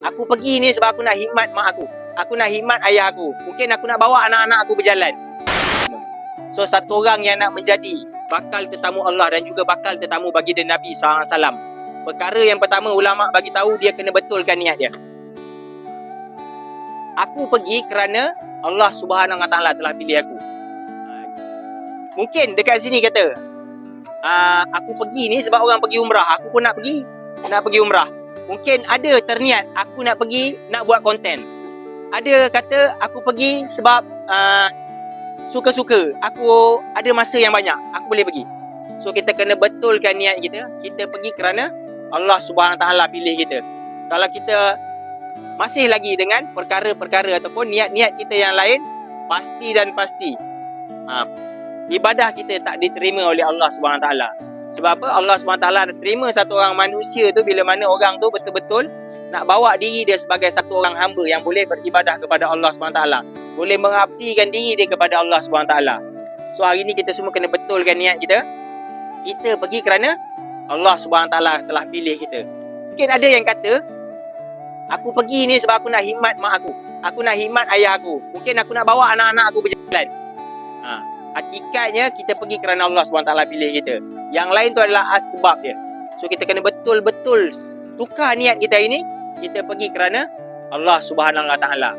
Aku pergi ni sebab aku nak khidmat mak aku. Aku nak khidmat ayah aku. Mungkin aku nak bawa anak-anak aku berjalan. So, satu orang yang nak menjadi bakal tetamu Allah dan juga bakal tetamu baginda Nabi SAW. Perkara yang pertama, ulama bagi tahu dia kena betulkan niat dia. Aku pergi kerana Allah Subhanahu Wa Taala telah pilih aku. Mungkin dekat sini kata, aku pergi ni sebab orang pergi umrah. Aku pun nak pergi umrah. Mungkin ada terniat aku nak pergi nak buat konten. Ada kata aku pergi sebab suka-suka. Aku ada masa yang banyak, aku boleh pergi. So kita kena betulkan niat kita. Kita pergi kerana Allah Subhanahu Wa Taala pilih kita. Kalau kita masih lagi dengan perkara-perkara ataupun niat-niat kita yang lain, pasti dan pasti ibadah kita tak diterima oleh Allah Subhanahu Wa Taala. Sebab apa? Allah SWT terima satu orang manusia tu bila mana orang tu betul-betul nak bawa diri dia sebagai satu orang hamba yang boleh beribadah kepada Allah SWT. Boleh mengabdikan diri dia kepada Allah SWT. So hari ni kita semua kena betulkan niat kita. Kita pergi kerana Allah SWT telah pilih kita. Mungkin ada yang kata, aku pergi ni sebab aku nak khidmat mak aku. Aku nak khidmat ayah aku. Mungkin aku nak bawa anak-anak aku berjalan. Hakikatnya kita pergi kerana Allah SWT pilih kita. Yang lain tu adalah asbab dia. So kita kena betul-betul tukar niat kita ini. Kita pergi kerana Allah Subhanahu Wa Taala.